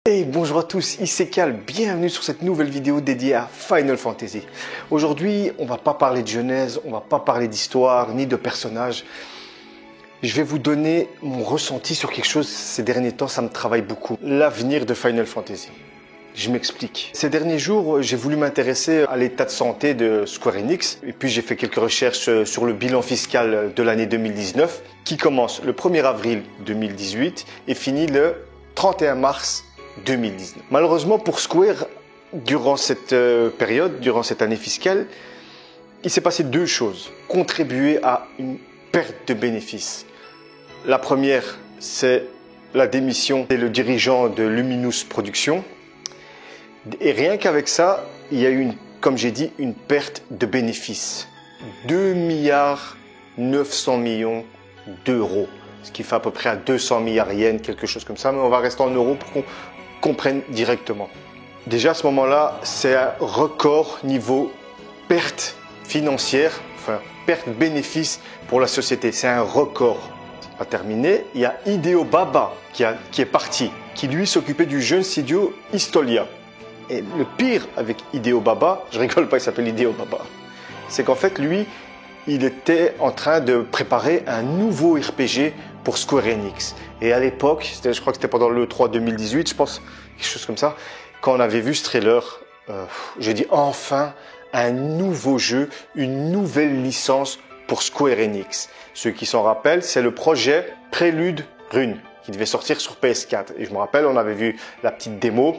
Hey, bonjour à tous, ici Cal, bienvenue sur cette nouvelle vidéo dédiée à Final Fantasy. Aujourd'hui, on va pas parler de genèse, on va pas parler d'histoire, ni de personnages. Je vais vous donner mon ressenti sur quelque chose, ces derniers temps, ça me travaille beaucoup. L'avenir de Final Fantasy. Je m'explique. Ces derniers jours, j'ai voulu m'intéresser à l'état de santé de Square Enix, et puis j'ai fait quelques recherches sur le bilan fiscal de l'année 2019, qui commence le 1er avril 2018 et finit le 31 mars 2019. Malheureusement pour Square, durant cette période, durant cette année fiscale, il s'est passé deux choses. Contribuer à une perte de bénéfices. La première, c'est la démission et le dirigeant de Luminous Productions. Et rien qu'avec ça, il y a eu, comme j'ai dit, une perte de bénéfices. 2 milliards 900 millions d'euros. Ce qui fait à peu près à 200 milliards yens, quelque chose comme ça. Mais on va rester en euros pour qu'on comprenne directement. Déjà à ce moment-là, c'est un record niveau perte financière, enfin perte bénéfice pour la société. C'est un record. C'est pas terminé. Il y a Hideo Baba qui est parti, qui lui s'occupait du jeune studio Histolia. Et le pire avec Hideo Baba, je rigole pas, il s'appelle Hideo Baba, c'est qu'en fait lui, il était en train de préparer un nouveau RPG pour Square Enix. Et à l'époque, je crois que c'était pendant le E3 2018, je pense, quelque chose comme ça, quand on avait vu ce trailer, j'ai dit enfin un nouveau jeu, une nouvelle licence pour Square Enix. Ceux qui s'en rappellent, c'est le projet Prélude Rune, qui devait sortir sur PS4. Et je me rappelle, on avait vu la petite démo,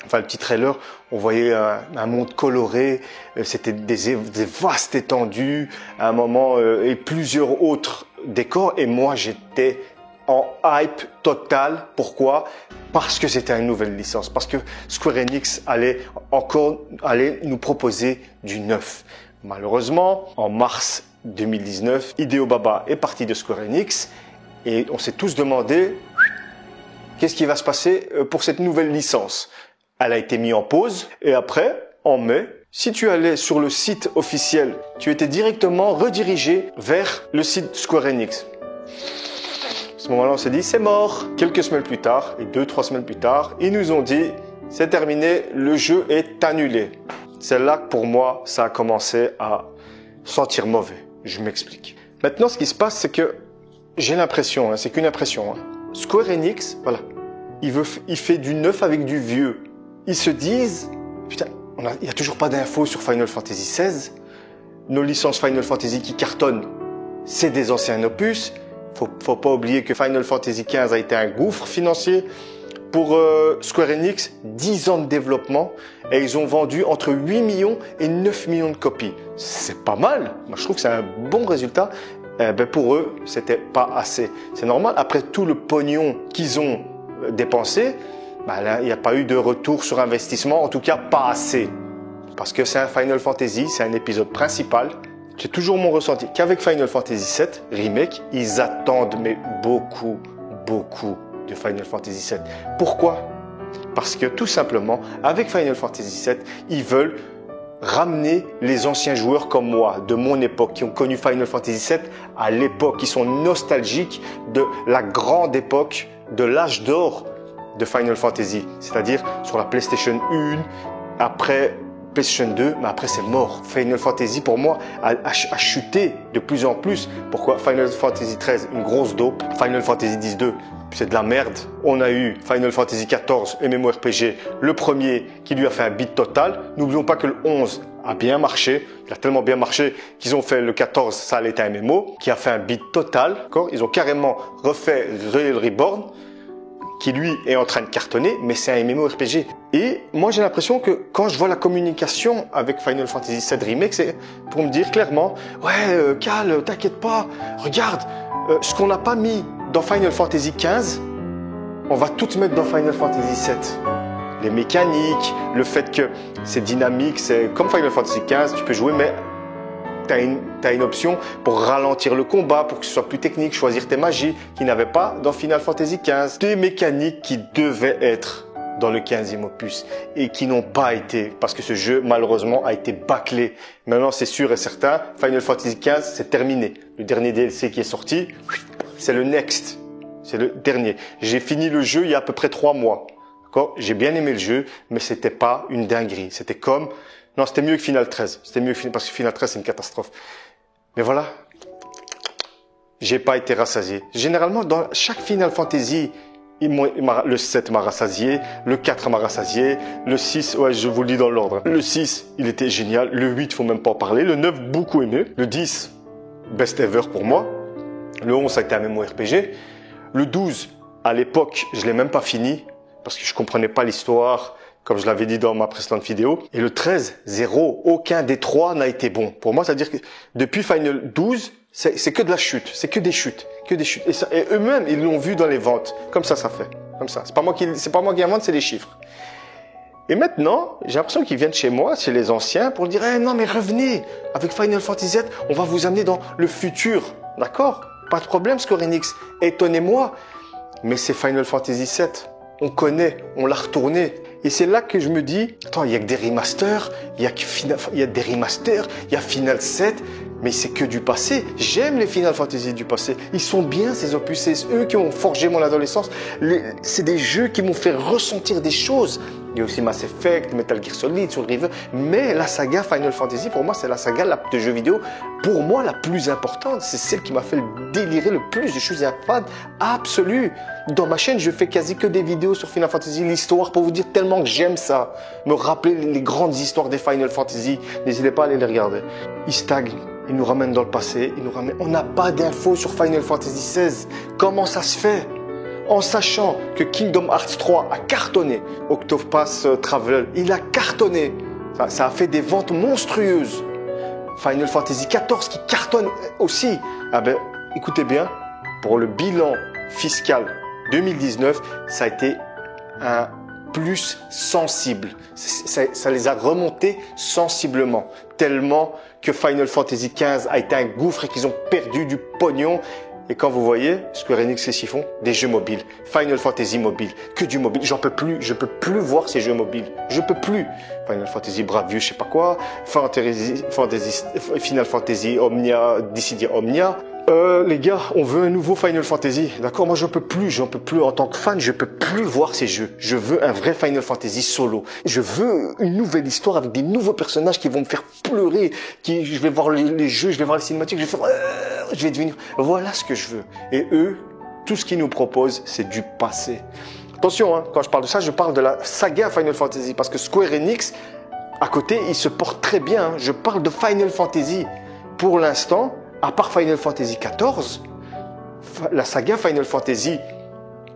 enfin le petit trailer, on voyait un monde coloré, c'était des vastes étendues, à un moment, et plusieurs autres décors. Et moi, j'étais en hype total. Pourquoi? Parce que c'était une nouvelle licence, parce que Square Enix allait nous proposer du neuf. Malheureusement, en mars 2019, Hideo Baba est parti de Square Enix et on s'est tous demandé qu'est-ce qui va se passer pour cette nouvelle licence. Elle a été mise en pause et après, en mai, si tu allais sur le site officiel, tu étais directement redirigé vers le site Square Enix. À ce moment-là, on s'est dit, c'est mort. Quelques semaines plus tard, et 2-3 semaines plus tard, ils nous ont dit, c'est terminé, le jeu est annulé. C'est là que pour moi, ça a commencé à sentir mauvais. Je m'explique. Maintenant, ce qui se passe, c'est que j'ai l'impression, c'est qu'une impression. Square Enix, voilà, il fait du neuf avec du vieux. Ils se disent, putain, il n'y a toujours pas d'infos sur Final Fantasy XVI. Nos licences Final Fantasy qui cartonnent, c'est des anciens opus. Faut pas oublier que Final Fantasy XV a été un gouffre financier. Pour Square Enix, 10 ans de développement et ils ont vendu entre 8 millions et 9 millions de copies. C'est pas mal. Moi, je trouve que c'est un bon résultat. Pour eux, c'était pas assez. C'est normal. Après tout le pognon qu'ils ont dépensé, là, il n'y a pas eu de retour sur investissement, en tout cas pas assez. Parce que c'est un Final Fantasy, c'est un épisode principal. C'est toujours mon ressenti qu'avec Final Fantasy VII Remake, ils attendent mais beaucoup de Final Fantasy VII. Pourquoi? Parce que tout simplement, avec Final Fantasy VII, ils veulent ramener les anciens joueurs comme moi, de mon époque, qui ont connu Final Fantasy VII à l'époque, qui sont nostalgiques de la grande époque, de l'âge d'or de Final Fantasy, c'est-à-dire sur la PlayStation 1, après PlayStation 2, mais après c'est mort. Final Fantasy pour moi a chuté de plus en plus. Pourquoi? Final Fantasy 13, une grosse dope. Final Fantasy 10-2, c'est de la merde. On a eu Final Fantasy 14, MMORPG, le premier qui lui a fait un beat total. N'oublions pas que le 11 a bien marché. Il a tellement bien marché qu'ils ont fait le 14, ça allait être un MMO, qui a fait un beat total. Ils ont carrément refait Realm Reborn, qui lui est en train de cartonner, mais c'est un MMORPG. Et moi j'ai l'impression que quand je vois la communication avec Final Fantasy VII Remake, c'est pour me dire clairement, ouais Cal, t'inquiète pas, regarde, ce qu'on n'a pas mis dans Final Fantasy XV, on va tout mettre dans Final Fantasy VII. Les mécaniques, le fait que c'est dynamique, c'est comme Final Fantasy XV, tu peux jouer, mais t'as une option pour ralentir le combat, pour que ce soit plus technique, choisir tes magies, qui n'avait pas dans Final Fantasy XV. Des mécaniques qui devaient être dans le 15e opus et qui n'ont pas été, parce que ce jeu malheureusement a été bâclé. Maintenant c'est sûr et certain, Final Fantasy XV c'est terminé. Le dernier DLC qui est sorti, c'est le next, c'est le dernier. J'ai fini le jeu il y a à peu près 3 mois. J'ai bien aimé le jeu, mais c'était pas une dinguerie. C'était comme... Non, c'était mieux que Final 13. C'était mieux que... Parce que Final 13, c'est une catastrophe. Mais voilà, j'ai pas été rassasié. Généralement, dans chaque Final Fantasy, le 7 m'a rassasié, le 4 m'a rassasié, le 6, ouais, je vous le dis dans l'ordre. Le 6, il était génial. Le 8, faut même pas en parler. Le 9, beaucoup aimé. Le 10, best ever pour moi. Le 11, ça a été un MMORPG. Le 12, à l'époque, je l'ai même pas fini parce que je comprenais pas l'histoire, comme je l'avais dit dans ma précédente vidéo. Et le 13, zéro. Aucun des trois n'a été bon. Pour moi, c'est-à-dire que depuis Final 12, c'est que de la chute. C'est que des chutes. Que des chutes. Et eux-mêmes, ils l'ont vu dans les ventes. Comme ça fait. Comme ça. C'est pas moi qui invente, c'est les chiffres. Et maintenant, j'ai l'impression qu'ils viennent chez moi, chez les anciens, pour dire, non, mais revenez. Avec Final Fantasy VII, on va vous amener dans le futur. D'accord? Pas de problème, Square Enix. Étonnez-moi. Mais c'est Final Fantasy VII. On connaît. On l'a retourné. Et c'est là que je me dis, attends, il y a que des remasters, il y a des remasters, il y a Final 7, mais c'est que du passé. J'aime les Final Fantasy du passé. Ils sont bien, ces opus. C'est eux qui ont forgé mon adolescence. C'est des jeux qui m'ont fait ressentir des choses. Il y a aussi Mass Effect, Metal Gear Solid, Soul River. Mais la saga Final Fantasy, pour moi, c'est la saga de jeux vidéo, pour moi, la plus importante. C'est celle qui m'a fait délirer le plus. Je suis un fan absolu. Dans ma chaîne, je fais quasi que des vidéos sur Final Fantasy, l'histoire, pour vous dire tellement que j'aime ça. Me rappeler les grandes histoires des Final Fantasy. N'hésitez pas à aller les regarder. Ils stagnent. Ils nous ramènent dans le passé. On n'a pas d'infos sur Final Fantasy XVI. Comment ça se fait? En sachant que Kingdom Hearts 3 a cartonné, Octopath Traveler, il a cartonné. Ça a fait des ventes monstrueuses. Final Fantasy XIV qui cartonne aussi. Ah ben, écoutez bien, pour le bilan fiscal 2019, ça a été un plus sensible. Ça les a remontés sensiblement. Tellement que Final Fantasy XV a été un gouffre et qu'ils ont perdu du pognon. Et quand vous voyez, Square Enix, c'est ce qu'ils font, des jeux mobiles. Final Fantasy mobile, que du mobile. J'en peux plus, je peux plus voir ces jeux mobiles. Je peux plus. Final Fantasy Bravely, je sais pas quoi. Final Fantasy Omnia, Dissidia Omnia. Les gars, on veut un nouveau Final Fantasy. D'accord? Moi, j'en peux plus en tant que fan, je peux plus voir ces jeux. Je veux un vrai Final Fantasy solo. Je veux une nouvelle histoire avec des nouveaux personnages qui vont me faire pleurer. Je vais voir les jeux, je vais voir les cinématiques, je vais faire, je vais devenir, voilà ce que je veux. Et eux, tout ce qu'ils nous proposent, c'est du passé. Attention, hein, quand je parle de ça, je parle de la saga Final Fantasy parce que Square Enix, à côté, ils se portent très bien. Hein. Je parle de Final Fantasy. Pour l'instant, à part Final Fantasy XIV, la saga Final Fantasy,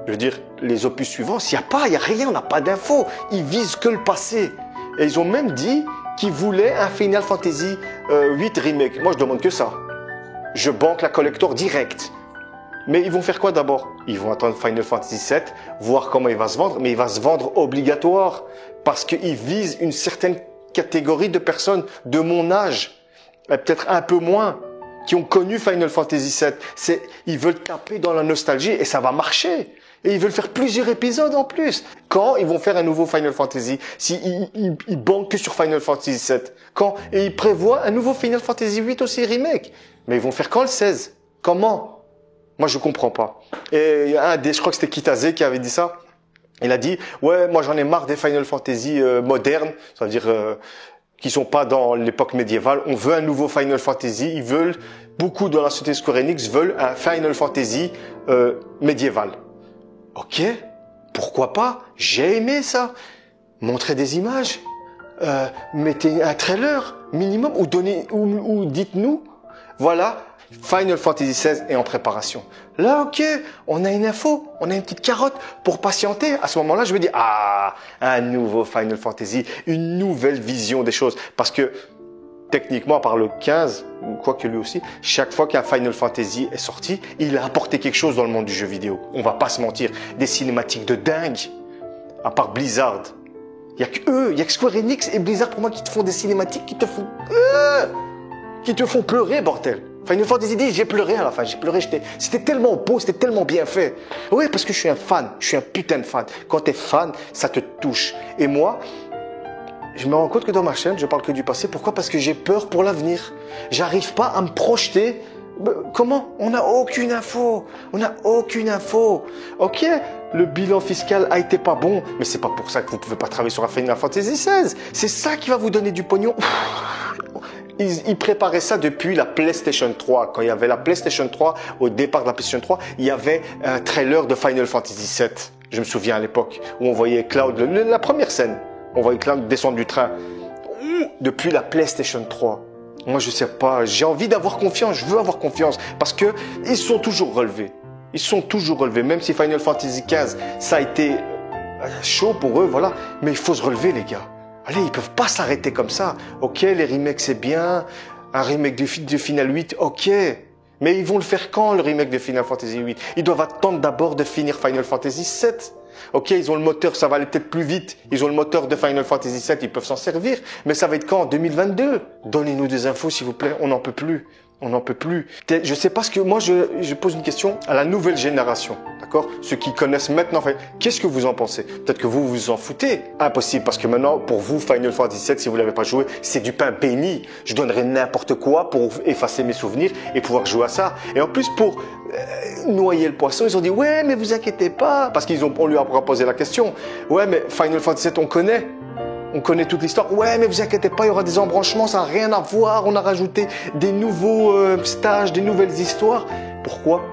je veux dire, les opus suivants, s'il n'y a pas, il n'y a rien, on n'a pas d'infos. Ils visent que le passé. Et ils ont même dit qu'ils voulaient un Final Fantasy 8 remake. Moi, je demande que ça. Je banque la collector direct. Mais ils vont faire quoi d'abord? Ils vont attendre Final Fantasy 7, voir comment il va se vendre, mais il va se vendre obligatoire parce qu'ils visent une certaine catégorie de personnes de mon âge, peut-être un peu moins, qui ont connu Final Fantasy 7. Ils veulent taper dans la nostalgie et ça va marcher. Et ils veulent faire plusieurs épisodes en plus. Quand ils vont faire un nouveau Final Fantasy, ils banquent que sur Final Fantasy 7. Quand? Et ils prévoient un nouveau Final Fantasy 8 aussi remake. Mais ils vont faire quand le 16? Comment? Moi, je comprends pas. Et je crois que c'était Kitase qui avait dit ça. Il a dit, ouais, moi j'en ai marre des Final Fantasy modernes, c'est-à-dire qui sont pas dans l'époque médiévale. On veut un nouveau Final Fantasy. Ils veulent, beaucoup dans la société Square Enix veulent un Final Fantasy médiéval. Ok, pourquoi pas? J'ai aimé ça. Montrez des images, mettez un trailer minimum ou dites-nous, voilà. Final Fantasy XVI est en préparation. Là, ok, on a une info, on a une petite carotte pour patienter. À ce moment-là, je me dis, un nouveau Final Fantasy, une nouvelle vision des choses. Parce que, techniquement, à part le 15, quoique lui aussi, chaque fois qu'un Final Fantasy est sorti, il a apporté quelque chose dans le monde du jeu vidéo. On va pas se mentir. Des cinématiques de dingue. À part Blizzard. Il y a que eux, il y a que Square Enix et Blizzard pour moi qui te font des cinématiques qui te font pleurer, bordel. Final Fantasy X, j'ai pleuré à la fin, j'ai pleuré, c'était tellement beau, c'était tellement bien fait. Oui, parce que je suis un fan, je suis un putain de fan. Quand t'es fan, ça te touche. Et moi, je me rends compte que dans ma chaîne, je parle que du passé. Pourquoi? Parce que j'ai peur pour l'avenir. J'arrive pas à me projeter Comment? On n'a aucune info. On n'a aucune info. Ok, le bilan fiscal a été pas bon, mais c'est pas pour ça que vous pouvez pas travailler sur un Final Fantasy XVI. C'est ça qui va vous donner du pognon. Ils préparaient ça depuis la PlayStation 3. Quand il y avait la PlayStation 3, au départ de la PlayStation 3, il y avait un trailer de Final Fantasy VII. Je me souviens à l'époque où on voyait Cloud, la première scène, on voyait Cloud descendre du train. Depuis la PlayStation 3. Moi, je sais pas, j'ai envie d'avoir confiance, je veux avoir confiance parce que ils sont toujours relevés. Ils sont toujours relevés, même si Final Fantasy XV, ça a été chaud pour eux, voilà. Mais il faut se relever, les gars. Allez, ils peuvent pas s'arrêter comme ça. Ok, les remakes, c'est bien. Un remake de Final 8, ok. Mais ils vont le faire quand, le remake de Final Fantasy 8? Ils doivent attendre d'abord de finir Final Fantasy 7. Ok, ils ont le moteur, ça va aller peut-être plus vite. Ils ont le moteur de Final Fantasy 7, ils peuvent s'en servir. Mais ça va être quand? En 2022? Donnez-nous des infos, s'il vous plaît. On n'en peut plus. On n'en peut plus. Je sais pas ce que... Moi, je pose une question à la nouvelle génération. D'accord? Ceux qui connaissent maintenant. Enfin, qu'est-ce que vous en pensez? Peut-être que vous vous en foutez. Impossible. Parce que maintenant, pour vous, Final Fantasy 7, si vous l'avez pas joué, c'est du pain béni. Je donnerais n'importe quoi pour effacer mes souvenirs et pouvoir jouer à ça. Et en plus, pour noyer le poisson, ils ont dit, ouais, mais vous inquiétez pas. Parce on lui a posé la question. Ouais, mais Final Fantasy 7, on connaît. On connaît toute l'histoire. Ouais, mais vous inquiétez pas, il y aura des embranchements, ça n'a rien à voir. On a rajouté des nouveaux stages, des nouvelles histoires. Pourquoi?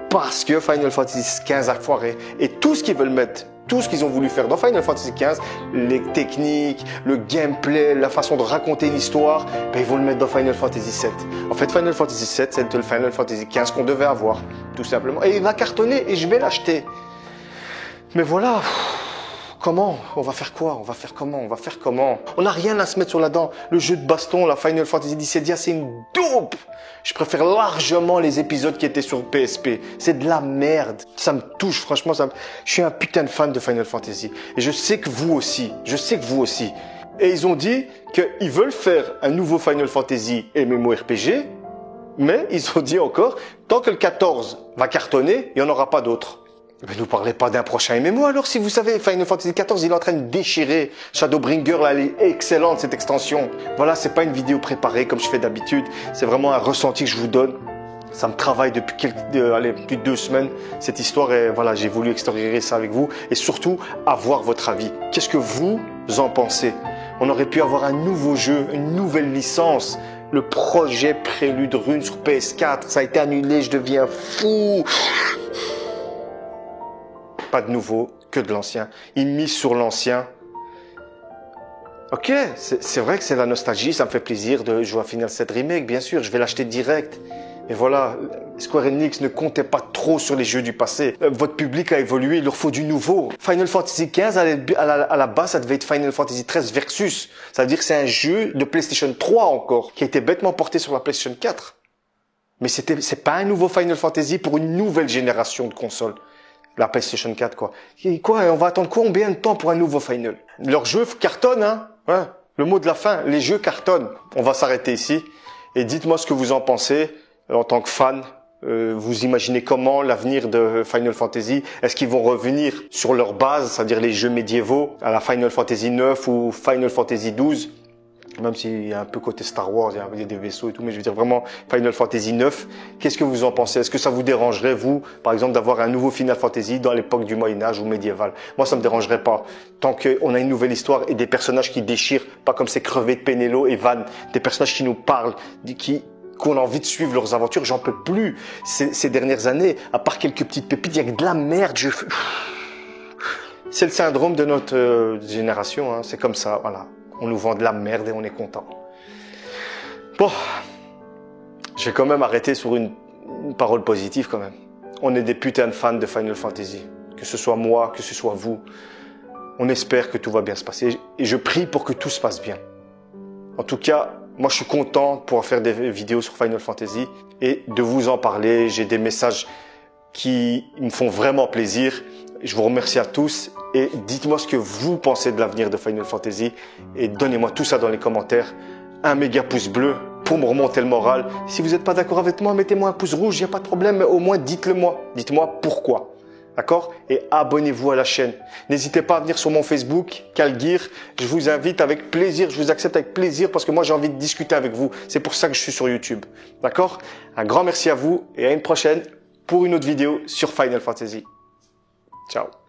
Parce que Final Fantasy XV a foiré. Et tout ce qu'ils veulent mettre, tout ce qu'ils ont voulu faire dans Final Fantasy XV, les techniques, le gameplay, la façon de raconter l'histoire, ben ils vont le mettre dans Final Fantasy VII. En fait, Final Fantasy VII, c'est le Final Fantasy XV qu'on devait avoir, tout simplement. Et il va cartonner et je vais l'acheter. Mais voilà... Comment? On va faire quoi? On va faire comment? On va faire comment? On n'a rien à se mettre sur la dent. Le jeu de baston, la Final Fantasy Dissidia, c'est une dope. Je préfère largement les épisodes qui étaient sur PSP. C'est de la merde. Ça me touche, franchement. Je suis un putain de fan de Final Fantasy. Et je sais que vous aussi. Je sais que vous aussi. Et ils ont dit qu'ils veulent faire un nouveau Final Fantasy MMORPG. Mais ils ont dit encore, tant que le 14 va cartonner, il n'y en aura pas d'autres. Mais ne nous parlez pas d'un prochain MMO alors, si vous savez, Final Fantasy XIV, il est en train de déchirer. Shadowbringer, là, elle est excellente, cette extension. Voilà, c'est pas une vidéo préparée comme je fais d'habitude. C'est vraiment un ressenti que je vous donne. Ça me travaille depuis plus de 2 semaines, cette histoire. Et voilà, j'ai voulu extérioriser ça avec vous. Et surtout, avoir votre avis. Qu'est-ce que vous en pensez? On aurait pu avoir un nouveau jeu, une nouvelle licence. Le projet Prélude Rune sur PS4, ça a été annulé, je deviens fou. Pas de nouveau, que de l'ancien. Ils misent sur l'ancien. Ok, c'est vrai que c'est la nostalgie, ça me fait plaisir de jouer à Final 7 Remake, bien sûr, je vais l'acheter direct. Mais voilà, Square Enix ne comptait pas trop sur les jeux du passé. Votre public a évolué, il leur faut du nouveau. Final Fantasy XV, à la base, ça devait être Final Fantasy XIII Versus. Ça veut dire que c'est un jeu de PlayStation 3 encore, qui a été bêtement porté sur la PlayStation 4. Mais c'est pas un nouveau Final Fantasy pour une nouvelle génération de consoles. La PlayStation 4, quoi. Et quoi, on va attendre combien de temps pour un nouveau Final? Leurs jeux cartonnent, hein? Ouais. Le mot de la fin, les jeux cartonnent. On va s'arrêter ici. Et dites-moi ce que vous en pensez, en tant que fan. Vous imaginez comment l'avenir de Final Fantasy? Est-ce qu'ils vont revenir sur leur base, c'est-à-dire les jeux médiévaux, à la Final Fantasy 9 ou Final Fantasy 12? Même s'il y a un peu côté Star Wars, il y a des vaisseaux et tout, mais je veux dire vraiment Final Fantasy 9. Qu'est-ce que vous en pensez? Est-ce que ça vous dérangerait, vous, par exemple, d'avoir un nouveau Final Fantasy dans l'époque du Moyen-Âge ou médiéval? Moi, ça me dérangerait pas. Tant qu'on a une nouvelle histoire et des personnages qui déchirent, pas comme ces crevés de Penelo et Van, des personnages qui nous parlent, qu'on a envie de suivre leurs aventures, j'en peux plus. Ces dernières années, à part quelques petites pépites, il y a que de la merde. C'est le syndrome de notre génération, hein. C'est comme ça, voilà. On nous vend de la merde et on est content. Bon, je vais quand même arrêter sur une parole positive quand même. On est des putains de fans de Final Fantasy. Que ce soit moi, que ce soit vous. On espère que tout va bien se passer. Et je prie pour que tout se passe bien. En tout cas, moi je suis content de pouvoir faire des vidéos sur Final Fantasy et de vous en parler. J'ai des messages qui me font vraiment plaisir. Je vous remercie à tous et dites-moi ce que vous pensez de l'avenir de Final Fantasy et donnez-moi tout ça dans les commentaires. Un méga pouce bleu pour me remonter le moral. Si vous n'êtes pas d'accord avec moi, mettez-moi un pouce rouge, il n'y a pas de problème, mais au moins dites-le moi. Dites-moi pourquoi. D'accord? Et abonnez-vous à la chaîne. N'hésitez pas à venir sur mon Facebook, Kalgir. Je vous invite avec plaisir, je vous accepte avec plaisir parce que moi j'ai envie de discuter avec vous. C'est pour ça que je suis sur YouTube. D'accord? Un grand merci à vous et à une prochaine pour une autre vidéo sur Final Fantasy. Ciao.